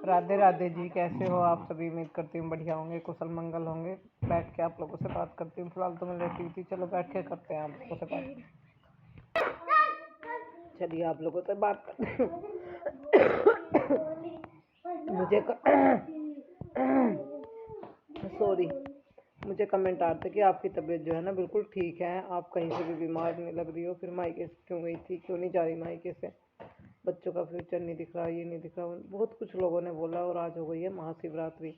राधे राधे जी, कैसे हो आप सभी? उम्मीद करती हूँ बढ़िया होंगे, कुशल मंगल होंगे। बैठ के आप लोगों से बात करती हूँ। फिलहाल तो मैं लेटी हुई थी, चलो बैठ के करते हैं आप लोगों से बात। चलिए आप लोगों से बात करते मुझे सॉरी मुझे कमेंट आते कि आपकी तबीयत जो है ना बिल्कुल ठीक है, आप कहीं से भी बीमार नहीं लग रही हो, फिर मायके से क्यों गई थी, क्यों नहीं जा रही मायके से, बच्चों का फ्यूचर नहीं दिख रहा, ये नहीं दिख रहा, बहुत कुछ लोगों ने बोला। और आज हो गई है महाशिवरात्रि,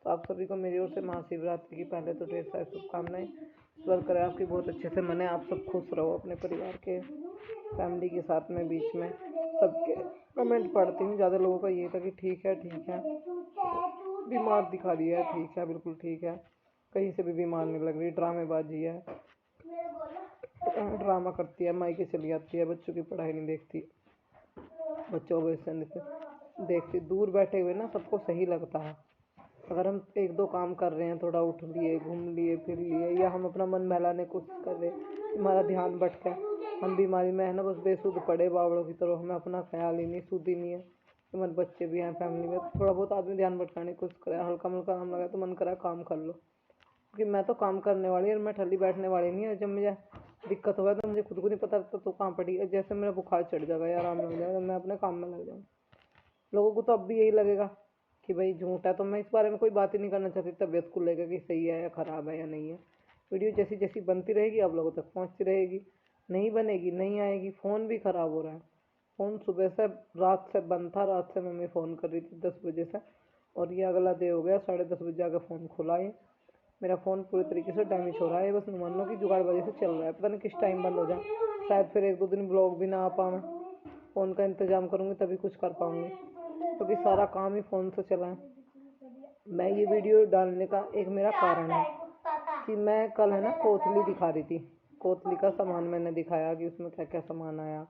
तो आप सभी को मेरी ओर से महाशिवरात्रि की पहले तो ढेर सारी शुभकामनाएं। ईश्वर करे आपकी बहुत अच्छे से मने, आप सब खुश रहो अपने परिवार के फैमिली के साथ में। बीच में सबके कमेंट पढ़ती हूँ, ज़्यादा लोगों का ये था कि ठीक है बीमार दिखा रही है, ठीक है बिल्कुल ठीक है, कहीं से भी बीमार नहीं लग रही, ड्रामेबाजी है, ड्रामा करती है, मायके चली जाती है, बच्चों की पढ़ाई नहीं देखती, बच्चों को इससे देखती। दूर बैठे हुए ना सबको सही लगता है, अगर हम एक दो काम कर रहे हैं, थोड़ा उठ लिए, घूम लिए, फिर लिए, या हम अपना मन बहलाने की कोशिश कर रहे हैं, हमारा ध्यान भटका, हम बीमारी में है ना बस बेसुध पड़े बावड़ों की तरह, हमें अपना ख्याल ही नहीं, सुध ही नहीं है। हमारे बच्चे भी हैं फैमिली में, थोड़ा बहुत आदमी ध्यान भटकाने की कोशिश करे, हल्का मुल्का काम लगा तो मन करा काम कर लो, क्योंकि मैं तो काम करने वाली और मैं ठल्ली बैठने वाली नहीं है। जब मुझे दिक्कत हुआ तो मुझे खुद को नहीं पता लगता तो कहाँ पड़ी, जैसे मेरा बुखार चढ़ जाएगा या आराम लग जाएगा, मैं अपने काम में लग जाऊँ। लोगों को तो अब भी यही लगेगा कि भाई झूठ है, तो मैं इस बारे में कोई बात ही नहीं करना चाहती तबीयत को लेकर कि सही है या ख़राब है या नहीं है। वीडियो जैसी जैसी बनती रहेगी आप लोगों तक पहुंचती रहेगी, नहीं बनेगी नहीं आएगी। फ़ोन भी ख़राब हो रहा है, फ़ोन सुबह से रात से बंद था, रात से मम्मी फ़ोन कर रही थी 10 बजे से, और ये अगला डे हो गया 10:30 बजे आकर फ़ोन खुला है। मेरा फ़ोन पूरी तरीके से डैमेज हो रहा है, बस मान लो कि जुगाड़बाजी से चल रहा है, पता नहीं किस टाइम बंद हो जाए, शायद फिर 1-2 दिन ब्लॉग भी ना आ पाऊँ। फ़ोन का इंतज़ाम करूँगी तभी कुछ कर पाऊँगी, क्योंकि सारा काम ही फ़ोन से चला है। मैं ये वीडियो डालने का एक मेरा कारण है कि मैं कल है ना कोतली दिखा रही थी, कोतली का सामान मैंने दिखाया कि उसमें क्या क्या सामान आया।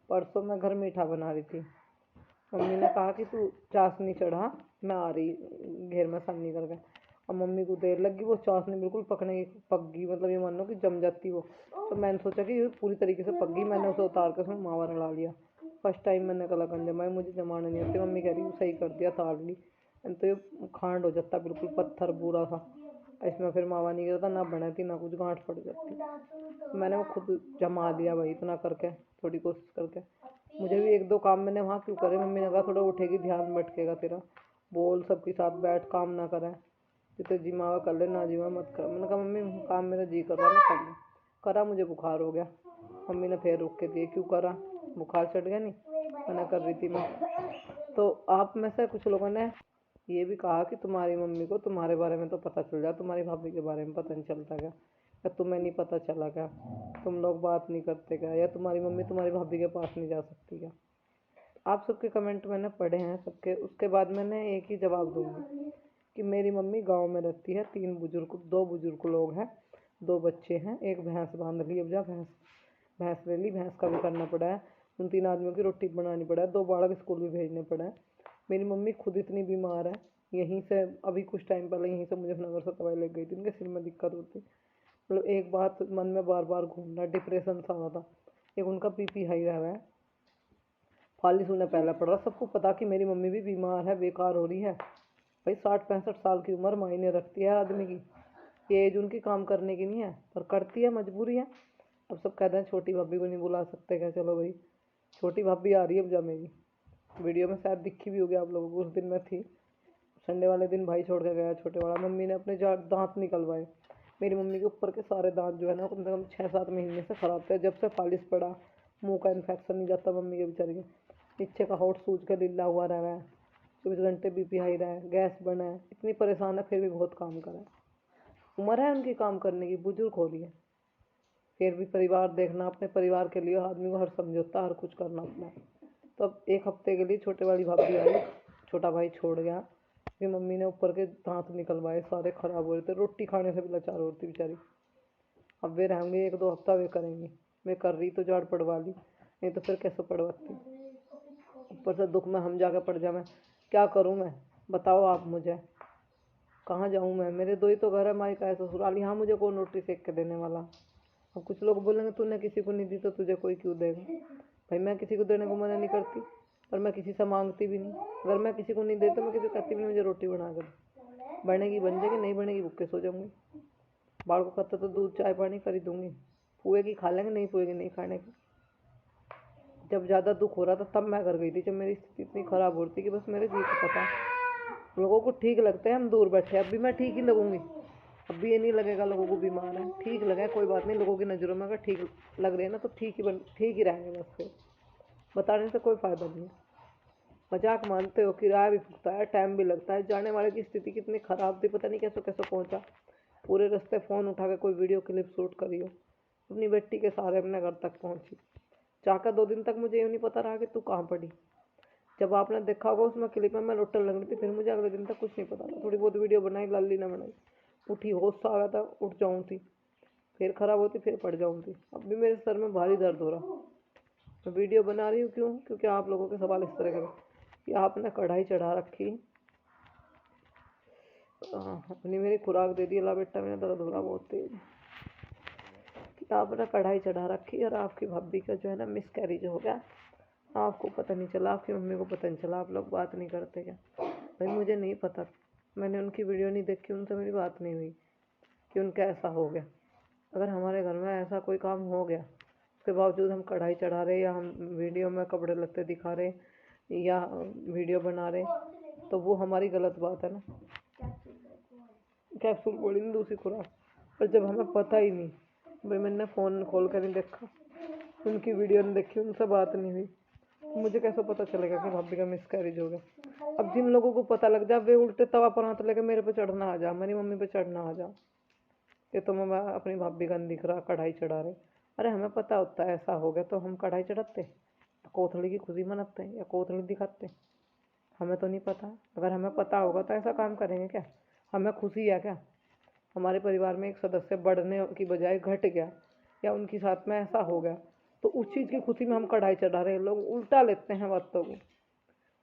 परसों मैं घर मीठा बना रही थी, मम्मी ने कहा कि तू चाशनी चढ़ा, मैं आ रही घेर में सन्नी करके, और मम्मी को देर लगी, वो चाशनी बिल्कुल पकने पक गई, मतलब ये मान लो कि जम जाती वो। तो मैंने सोचा कि ये पूरी तरीके से पक गई, मैंने उसे उतार कर उसमें मावा रला लिया। फर्स्ट टाइम मैंने कलाकंद जमाई, मुझे जमाना नहीं आती, मम्मी कह रही सही कर दिया, तार ली, तो ये खांड हो जाता बिल्कुल पत्थर पूरा था, इसमें फिर मावा नहीं गिरता, ना बनती ना कुछ, गांठ पड़ जाती। मैंने वो खुद जमा दिया भाई इतना करके, थोड़ी कोशिश करके। मुझे भी 1-2 काम मैंने वहाँ क्यों करे, मम्मी ने कहा थोड़ा उठेगी ध्यान भटकेगा तेरा, बोल सबके साथ बैठ काम ना करें, जितने जिमावा कर ले ना जिमा मत कर। मैंने कहा मम्मी काम मेरा जी कर रहा है, मैं कर लूँ, करा, मुझे बुखार हो गया। मम्मी ने फिर रुक के दिए, क्यों करा, बुखार चढ़ गया नहीं, मना कर रही थी मैं। तो आप में से कुछ लोगों ने ये भी कहा कि तुम्हारी मम्मी को तुम्हारे बारे में तो पता चल जाए, तुम्हारी भाभी के बारे में पता नहीं चलता क्या, या तुम्हें नहीं पता चला क्या, तुम लोग बात नहीं करते क्या, या तुम्हारी मम्मी तुम्हारी भाभी के पास नहीं जा सकती क्या। आप सबके कमेंट मैंने पढ़े हैं सबके, उसके बाद मैंने एक ही जवाब दूंगी कि मेरी मम्मी गांव में रहती है, 2 बुजुर्ग लोग हैं, 2 बच्चे हैं, एक भैंस बांध ली, अब जा भैंस भैंस ले ली, भैंस का भी करना पड़ा है, उन 3 आदमियों की रोटी बनानी पड़ा है, 2 बालक स्कूल भी भेजने पड़े हैं। मेरी मम्मी खुद इतनी बीमार है, यहीं से अभी कुछ टाइम पहले यहीं से मुजफ्फरनगर से दवाई ले गई थी, उनके सिर में दिक्कत होती, मतलब एक बात मन में बार बार घूमना, डिप्रेशन सा होता। एक उनका बीपी हाई रहा है, फालिस उन्हें पहला पड़ रहा, सबको पता कि मेरी मम्मी भी बीमार है, बेकार हो रही है। भाई 60-65 साल की उम्र मायने रखती है आदमी की, ये एज उनकी काम करने की नहीं है, पर करती है, मजबूरी है। अब सब कहते हैं छोटी भाभी को नहीं बुला सकते क्या, चलो भाई छोटी भाभी आ रही है अब जा मेरी, वीडियो में शायद दिखी भी होगी आप लोगों को, उस दिन मैं थी, संडे वाले दिन भाई छोड़ के गया छोटे वाला, मम्मी ने अपने दांत निकलवाए। मेरी मम्मी के ऊपर के सारे दांत जो है ना कम से कम 6-7 महीने से खराब थे, जब से फालिस पड़ा, मुंह का इन्फेक्शन नहीं जाता मम्मी के बेचारी के, नीचे का होठ सूज के लीला हुआ रह रहा है, 24 घंटे बीपी हाई रहा है, गैस बना है, इतनी परेशान है, फिर भी बहुत काम करा है। उम्र है उनकी काम करने की, बुजुर्ग हो रही है, फिर भी परिवार देखना, अपने परिवार के लिए आदमी को हर समझौता हर कुछ करना अपना है। तो अब 1 हफ्ते के लिए छोटे वाली भाभी आई, छोटा भाई छोड़ गया, फिर मम्मी ने ऊपर के दांत निकलवाए, सारे खराब हो रहे थे, रोटी खाने से भी लाचार होती बेचारी। अब वे रहेंगे 1-2 हफ्ता, वे करेंगी, मैं कर रही तो झाड़ पड़वा ली, नहीं तो फिर कैसे पड़वाती। ऊपर से दुख में हम जाके पड़ जाए, मैं क्या करूँ, मैं बताओ आप मुझे, कहाँ जाऊँ मैं, मेरे 2 ही तो घर है, मायका है ससुराल, यहाँ मुझे कौन रोटी सेक के देने वाला। अब कुछ लोग बोलेंगे तूने किसी को नहीं दी तो तुझे कोई क्यों देगा, भाई मैं किसी को देने को मना नहीं करती, पर मैं किसी से मांगती भी नहीं। अगर मैं किसी को नहीं देती तो मैं किसी को कहती भी नहीं मुझे रोटी बना कर दो। बनेगी बन जाएगी, नहीं बनेगी भूखे सो जाऊंगी। बाल को कहता तो दूध चाय पानी खरीदूंगी, पुएगी खा लेंगे, नहीं पुएगी नहीं खाने की। जब ज़्यादा दुख हो रहा था तब मैं कर गई थी, जब मेरी स्थिति इतनी खराब हो रही थी कि बस मेरे जी को पता। लोगों को ठीक लगता है हम दूर बैठे, अब भी मैं ठीक ही लगूंगी। अब भी ये नहीं लगेगा लोगों को बीमार है, ठीक लगे कोई बात नहीं। लोगों की नज़रों में अगर ठीक लग रहे हैं ना तो ठीक ही रहेंगे बस। फिर बताने से कोई फ़ायदा नहीं है। मजाक मानते हो, किराया भी फूकता है, टाइम भी लगता है। जाने वाले की स्थिति कितनी ख़राब थी, पता नहीं कैसे कैसे पहुंचा। पूरे रास्ते फ़ोन उठा के कोई वीडियो क्लिप शूट करी हो, अपनी बेटी के सहारे अपने घर तक पहुंची। जाकर 2 दिन तक मुझे ये नहीं पता रहा कि तू कहाँ पड़ी। जब आपने देखा होगा उसमें क्लिप में मैं लुट्टन लग रही थी, फिर मुझे अगले दिन तक कुछ नहीं पता था। थोड़ी बहुत वीडियो बनाई, लाली ना बनाई, उठी होश सा आ गया था, उठ जाऊँ थी, फिर खराब होती, फिर पड़ जाऊँ थी। अब भी मेरे सर में भारी दर्द हो रहा। मैं वीडियो बना रही हूँ क्यों? क्योंकि आप लोगों के सवाल इस तरह के कि आपने कढ़ाई चढ़ा रखी। अपनी मेरी खुराक दे दी ला बेटा, मैंने दर्द हो रहा बहुत तेज कि आपने कढ़ाई चढ़ा रखी और आपकी भाभी का जो है ना मिस कैरेज हो गया। आपको पता नहीं चला, आपकी मम्मी को पता नहीं चला, आप लोग बात नहीं करते क्या? भाई मुझे नहीं पता, मैंने उनकी वीडियो नहीं देखी, उनसे मेरी बात नहीं हुई कि उनका ऐसा हो गया। अगर हमारे घर में ऐसा कोई काम हो गया उसके बावजूद हम कढ़ाई चढ़ा रहे या हम वीडियो में कपड़े लत्ते दिखा रहे या वीडियो बना रहे तो वो हमारी गलत बात है ना। कैप्सूल गोली नहीं, दूसरी खुराक। पर जब हमें पता ही नहीं, भाई मैंने फ़ोन खोल कर नहीं देखा, उनकी वीडियो नहीं देखी, उनसे बात नहीं हुई, तो मुझे कैसे पता चलेगा कि भाभी का मिसकैरेज हो गया। अब जिन लोगों को पता लग जाए वे उल्टे तवा पर हाथ लेके मेरे पे चढ़ना आ जा, मेरी मम्मी पे चढ़ना आ जा कि तो मैं अपनी भाभी का दिख रहा कढ़ाई चढ़ा रहे। अरे हमें पता होता है ऐसा हो गया तो हम कढ़ाई चढ़ाते, कोथली की खुशी मनाते हैं या कोथली दिखाते? हमें तो नहीं पता। अगर हमें पता होगा तो ऐसा काम करेंगे क्या? हमें खुशी है क्या हमारे परिवार में एक सदस्य बढ़ने की बजाय घट गया या उनके साथ में ऐसा हो गया, तो उस चीज़ की खुशी में हम कढ़ाई चढ़ा रहे हैं। लोग उल्टा लेते हैं बातों को,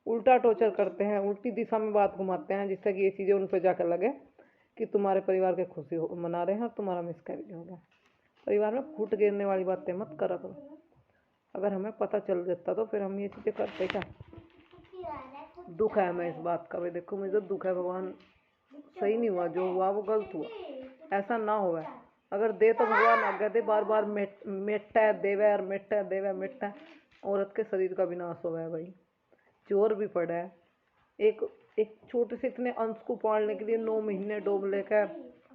उल्टा टोचर करते हैं, उल्टी दिशा में बात घुमाते हैं, जिससे कि ये चीज़ें उन पर जाकर लगे कि तुम्हारे परिवार के खुशी मना रहे हैं और तुम्हारा मिसकैरेज हो गया। परिवार में फूट गिरने वाली बातें मत करा करो। अगर हमें पता चल जाता तो फिर हम ये चीज़ें करते क्या? दुख है हमें इस बात का। भाई देखो मुझे दुख है, भगवान सही नहीं हुआ, जो हुआ वो गलत हुआ, ऐसा ना हुआ। अगर दे तो भगवान आज्ञा दे, बार बार मेटा देवे और मेटा देवे मेटा, औरत के शरीर का विनाश हो गया। भाई जोर भी पड़ा है, एक एक छोटे से इतने अंश को पालने के लिए 9 महीने डोब लेकर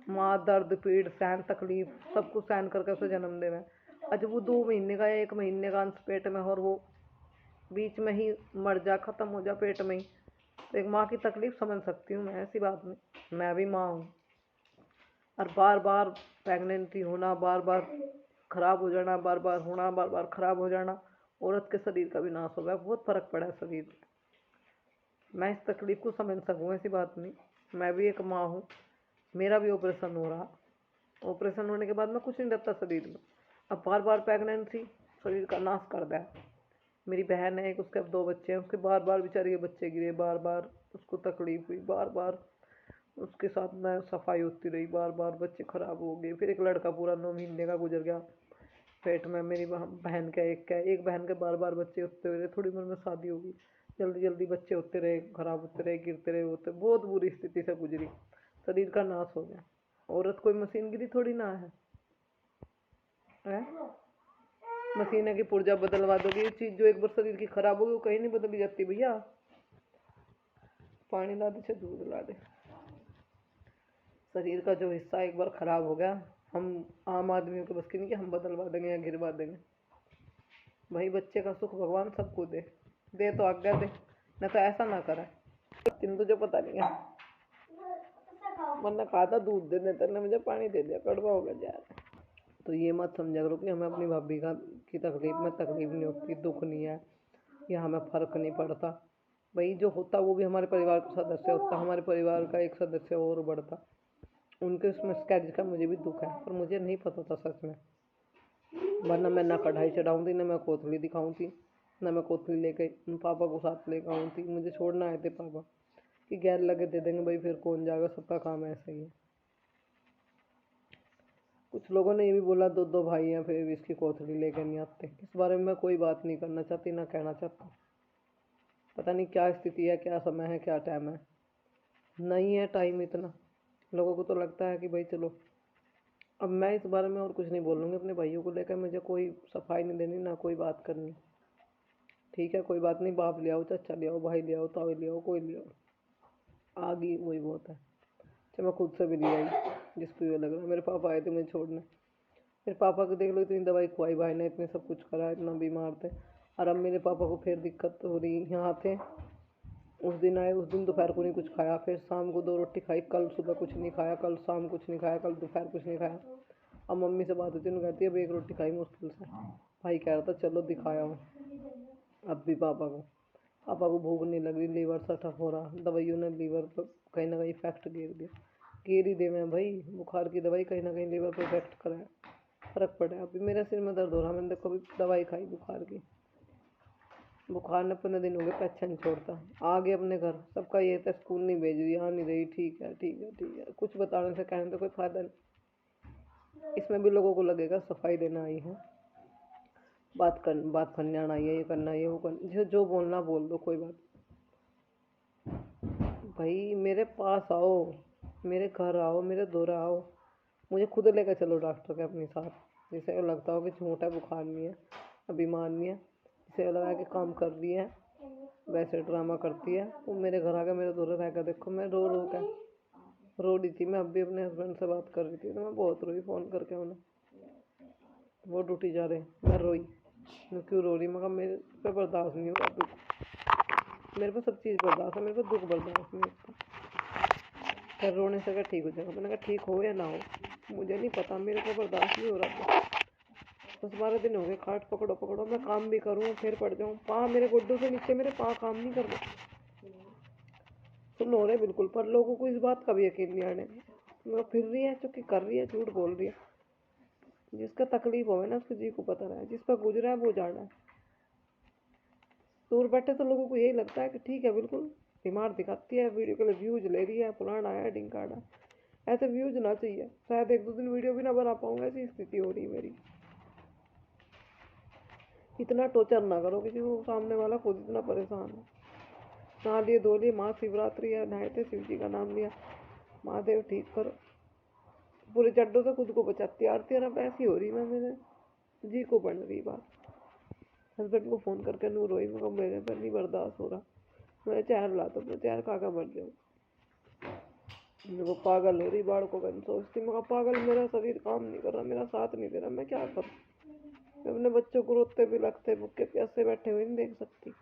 माँ दर्द पीड़ सहन तकलीफ सब कुछ सहन करके उसे जन्म देवे। अच्छा वो 2 महीने का या 1 महीने का अंश पेट में और वो बीच में ही मर जा, खत्म हो जा पेट में ही, तो एक माँ की तकलीफ समझ सकती हूँ मैं। ऐसी बात नहीं, मैं भी माँ हूँ। और बार बार प्रेगनेंसी होना, बार बार खराब हो जाना, बार बार होना, बार बार खराब हो जाना, औरत के शरीर का विनाश हो गया, बहुत फर्क पड़ा है शरीर में। मैं इस तकलीफ को समझ सकूँ, ऐसी बात नहीं। मैं भी एक माँ हूँ, मेरा भी ऑपरेशन हो रहा। ऑपरेशन होने के बाद में कुछ नहीं रहता शरीर में, अब बार बार प्रेगनेंसी शरीर का नाश कर दिया। मेरी बहन है एक, उसके अब 2 बच्चे हैं, उसके बार बार बेचारी के बच्चे गिरे, बार बार उसको तकलीफ हुई, बार बार उसके साथ में सफाई होती रही, बार बार बच्चे खराब हो गए। फिर एक लड़का पूरा 9 महीने का गुजर गया पेट में। मेरी बहन का एक बहन के बार बार बच्चे होते हुए, थोड़ी उम्र में शादी होगी, जल्दी जल्दी बच्चे होते रहे, खराब होते रहे, गिरते रहे, होते, बहुत बुरी स्थिति से गुजरी, शरीर का नाश हो गया। औरत कोई मशीनगिरी थोड़ी ना है? मशीन है कि पुर्जा बदलवा दोगे? ये चीज़ जो एक बार शरीर की खराब होगी वो कहीं नहीं बदली जाती भैया। पानी ला दे, दूध ला दे। शरीर का जो हिस्सा एक बार खराब हो गया, हम आम आदमियों के बस की नहीं कि हम बदलवा देंगे या गिरवा देंगे। भाई बच्चे का सुख भगवान सबको दे, दे तो आज्ञा दे, न तो ऐसा ना करे। तीन तुझे पता नहीं है, वरना कहा था दूध दे दे, तेने मुझे पानी दे दिया, कड़वा हो गया यार। तो ये मत समझा करो कि हमें अपनी भाभी का की तकलीफ में तकलीफ नहीं होती, दुख नहीं है या हमें फ़र्क नहीं पड़ता। भाई जो होता वो भी हमारे परिवार का सदस्य होता, हमारे परिवार का एक सदस्य और बढ़ता। उनके उसमें स्कैच का मुझे भी दुख है, पर मुझे नहीं पता था सच में, वरना मैं ना कढ़ाई चढ़ाऊँ थी, ना मैं कोथली दिखाऊँ थी, ना मैं कोथली लेके पापा को साथ लेकर आऊँ थी। मुझे छोड़ना आए थे पापा कि गैर लगे दे देंगे, भाई फिर कौन जाएगा, सबका काम ऐसा ही है। कुछ लोगों ने ये भी बोला 2 2 भाई हैं फिर भी इसकी कोथली लेकर नहीं आते। इस बारे में मैं कोई बात नहीं करना चाहती, ना कहना चाहता। पता नहीं क्या स्थिति है, क्या समय है, क्या टाइम है। नहीं है टाइम इतना। लोगों को तो लगता है कि भाई चलो। अब मैं इस बारे में और कुछ नहीं बोलूँगी अपने भाइयों को लेकर, मुझे कोई सफाई नहीं देनी ना कोई बात करनी। ठीक है, कोई बात नहीं, बाप ले आओ, चाचा ले आओ, भाई ले आओ, ताऊ ले आओ, कोई ले आओ, आ गई वही बहुत है। चाहे मैं खुद से भी ले आई, जिसको ये लग रहा है। मेरे पापा आए थे मुझे छोड़ने, मेरे पापा को देख लो, इतनी दवाई खुआई भाई ने, इतने सब कुछ करा, इतना बीमार थे। और अब मेरे पापा को फिर दिक्कत हो रही। यहाँ थे, उस दिन आए, उस दिन दोपहर को नहीं कुछ खाया, फिर शाम को 2 रोटी खाई, कल सुबह कुछ नहीं खाया, कल शाम कुछ नहीं खाया, कल दोपहर कुछ नहीं खाया। अब मम्मी से बात होती है, कहती है अब 1 रोटी खाई मुश्किल से। भाई कह रहा था चलो दिखाया हूँ। अब भी पापा को भूख नहीं लग रही, लीवर सटक हो रहा, दवाइयों ने लीवर पर कहीं ना कहीं इफेक्ट गिर दिया। गिर ही दे में भाई, बुखार की दवाई कहीं ना कहीं लीवर पर इफेक्ट कराए, फर्क पड़ा। अभी मेरे सिर में दर्द हो रहा, मैंने देखो अभी दवाई खाई बुखार की। बुखार ने 15 दिन हो गए, अच्छा नहीं छोड़ता। आ गए अपने घर, सबका ये था स्कूल नहीं भेज रही, आ नहीं रही, ठीक है ठीक है ठीक है, कुछ बताने से कहने तो कोई फायदा नहीं। इसमें भी लोगों को लगेगा सफाई देना आई है, बात करने आना है, ये करना है, ये वो करना, जो बोलना बोल दो, कोई बात। भाई मेरे पास आओ, मेरे घर आओ, मेरे दौरा आओ, मुझे खुद लेकर चलो डॉक्टर के अपने साथ। जिसे लगता हो कि झूठा बुखार नहीं है, बीमार नहीं है, जिसे लगा कि काम कर रही है, वैसे ड्रामा करती है, वो मेरे घर आकर मेरे दौरे रहकर देखो। मैं रो रो के रो रही थी। मैं अभी अपने हस्बैंड से बात कर रही थी, तो मैं बहुत रोई फ़ोन करके उन्हें। वो ड्यूटी जा रहे, मैं रोई। मैं क्यों रो रही, मगर मेरे पे बर्दाश्त नहीं होगा दुख। मेरे पे सब चीज़ बर्दाश्त है, मेरे पे दुख बर्दाश्त नहीं होता। फिर रोने से अगर ठीक हो जाएगा, मैंने कहा ठीक हो या ना हो मुझे नहीं पता, मेरे को बर्दाश्त नहीं हो रहा था। 10-12 दिन हो गए, खाट पकड़ो पकड़ो, मैं काम भी करूँ फिर पड़ जाऊँ। पाँव मेरे गुड्डों से नीचे मेरे पाँव काम नहीं कर रहे, सुन हो रहे बिल्कुल। पर लोगों को इस बात का भी यकीन नहीं आने, मतलब फिर रही है, चुकी कर रही है, झूठ बोल रही है। जिसका तकलीफ हो ना उसको जी को पता रहा है, जिस पर गुजरा है वो जाना है। दूर बैठे तो लोगों को यही लगता है कि ठीक है बिल्कुल बीमार दिखाती है, वीडियो के लिए व्यूज ले रही है, पुराना है ढिंकाड़ा। ऐसे व्यूज ना चाहिए, शायद 1-2 दिन वीडियो भी ना बना पाऊंगा, ऐसी स्थिति हो रही मेरी। इतना टॉर्चर ना करो किसी को, सामने वाला खुद इतना परेशान है। नहा लिए धो लिए, महाशिवरात्रि है, नहाए थे, शिव जी का नाम लिया, महादेव ठीक करो। पूरे चड्डों से खुद को बचाती आरती, और अब ऐसी हो रही, मैं मेरे जी को बन रही बात। हस्बैंड को फ़ोन करके नू रोई, मगर मेरे पर नहीं बर्दाश्त हो रहा। मैं चैर ला तो मैं चैर खा कर मर जाऊँ। मेरे को पागल हो रही, बाढ़ को बन सोचती, मगर पागल मेरा शरीर काम नहीं कर रहा, मेरा साथ नहीं दे रहा, मैं क्या करूँ। मैं अपने बच्चों को रोते भी लगते भूखे प्यासे बैठे हुए नहीं देख सकती।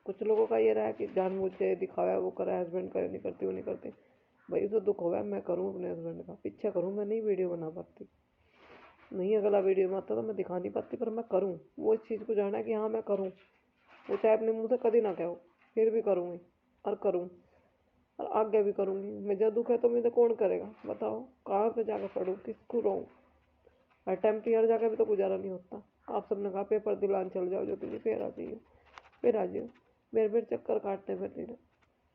कुछ लोगों का ये रहा है कि जानबूझ के दिखावा वो करा, हस्बैंड का नहीं करती, वो नहीं करती। भाई उसे दुख होगा, मैं करूँ अपने हस्बैंड का पीछे करूँ, मैं नहीं वीडियो बना पाती, नहीं अगला वीडियो में आता तो मैं दिखा नहीं पाती, पर मैं करूँ। वो इस चीज़ को जाना है कि हाँ मैं करूँ, वो चाहे अपने मुँह से कभी ना कहो, फिर भी करूँगी और करूँ और आगे भी करूँगी। मुझे दुख है तो मुझे कौन करेगा बताओ, कहाँ पे जाकर पढ़ूँ, किसको रहूँ। हर टाइम पियर जाकर भी तो गुजारा नहीं होता। आप सबने कहा पेपर दिलान चल जाओ, जो तुझे फिर आ जाइए, फिर आ जाओ, मेरे मेरे चक्कर काटते फिर नहीं।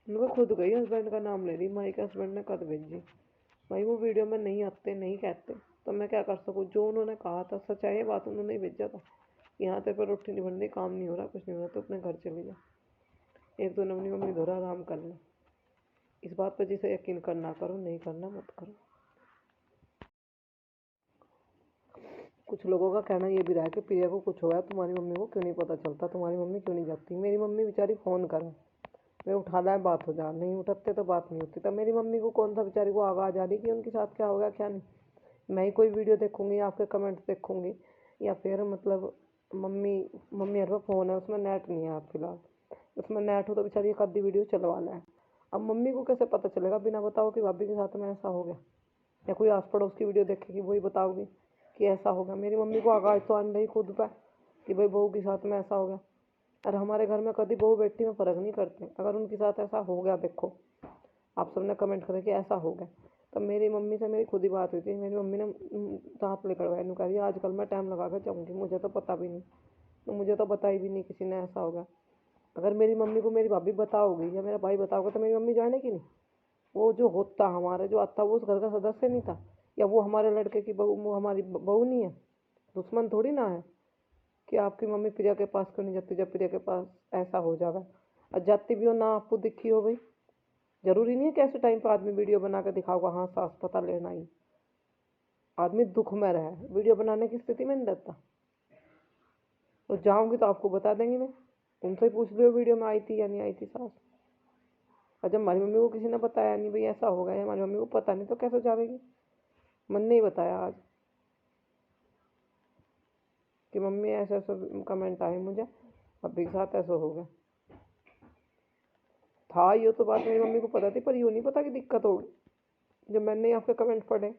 मैं खुद गई हस्बैंड का नाम ले रही, माई के हस्बैंड ने कद भेजी। भाई वो वीडियो में नहीं आते, नहीं कहते, तो मैं क्या कर सकूँ। जो उन्होंने कहा था सच है, ये बात उन्होंने ही भेजा था। यहाँ तेरे पर रोटी नहीं बन रही, काम नहीं हो रहा, कुछ नहीं हो रहा, तो अपने घर चली जा, 1-2 दिन अपनी मम्मी धोरा आराम कर ले। इस बात पर जिसे यकीन करना करो, नहीं करना मत करो। कुछ लोगों का कहना ये भी रहा है कि प्रिया को कुछ हुआ, तुम्हारी मम्मी को क्यों नहीं पता चलता, तुम्हारी मम्मी क्यों नहीं जाती। मेरी मम्मी बेचारी फ़ोन करे, मैं उठाना है बात हो जा, नहीं उठाते तो बात नहीं होती। तब मेरी मम्मी को कौन सा बेचारी को आवाज़ आ रही कि उनके साथ क्या हो गया क्या नहीं। मैं ही कोई वीडियो देखूंगी, आपके कमेंट्स देखूंगी, या फिर मतलब मम्मी मम्मी हर फ़ोन है, उसमें नेट नहीं है आप फिलहाल, उसमें नेट हो तो बेचारी एक आधी वीडियो चलवाना है। अब मम्मी को कैसे पता चलेगा बिना बताओ कि भाभी के साथ में ऐसा हो गया, या कोई आस पड़ोस की वीडियो देखेगी वही बताओगी कि ऐसा हो गया। मेरी मम्मी को आगाज तो आन रही खुद पर कि भाई बहू के साथ में ऐसा हो गया। और हमारे घर में कभी बहू बेटी में फ़र्क नहीं करते, अगर उनके साथ ऐसा हो गया देखो, आप सबने कमेंट करें कि ऐसा हो गया। तब मेरी मम्मी से मेरी खुद ही बात हुई थी, मेरी मम्मी ने दांत लेकर कह रही आजकल मैं टाइम लगा कर जाऊँगी, मुझे तो पता भी नहीं, तो मुझे तो बताई भी नहीं किसी ने ऐसा होगा। अगर मेरी मम्मी को मेरी भाभी बताओगी या मेरा भाई बताओगे तो मेरी मम्मी जाने की नहीं। वो जो होता हमारे जो आता वो उस घर का सदस्य नहीं था, या वो हमारे लड़के की बहू, वो हमारी बहू नहीं है, दुश्मन थोड़ी ना है। कि आपकी मम्मी प्रिया के पास क्यों नहीं जाती, जब प्रिया के पास ऐसा हो जावे और जाती भी हो ना आपको दिखी हो भाई। जरूरी नहीं है कि ऐसे टाइम पर आदमी वीडियो बना के दिखाओगा हाँ सास पता लेना ही। आदमी दुख में रहे, वीडियो बनाने की स्थिति में नहीं रहता। तो जाऊंगी तो आपको बता देंगी, मैं उनसे ही पूछ लियो वीडियो में आई थी या नहीं आई थी सास। और जब हमारी मम्मी को किसी ने बताया नहीं भाई ऐसा हो गया, हमारी मम्मी को पता नहीं तो कैसे जाएगी। मन ने ही बताया आज कि मम्मी ऐसे ऐसे कमेंट आए मुझे, अभी के साथ ऐसा हो गया। था ये तो बात मेरी मम्मी को पता थी, पर यूँ नहीं पता कि दिक्कत होगी जब मैंने आपके कमेंट पढ़े।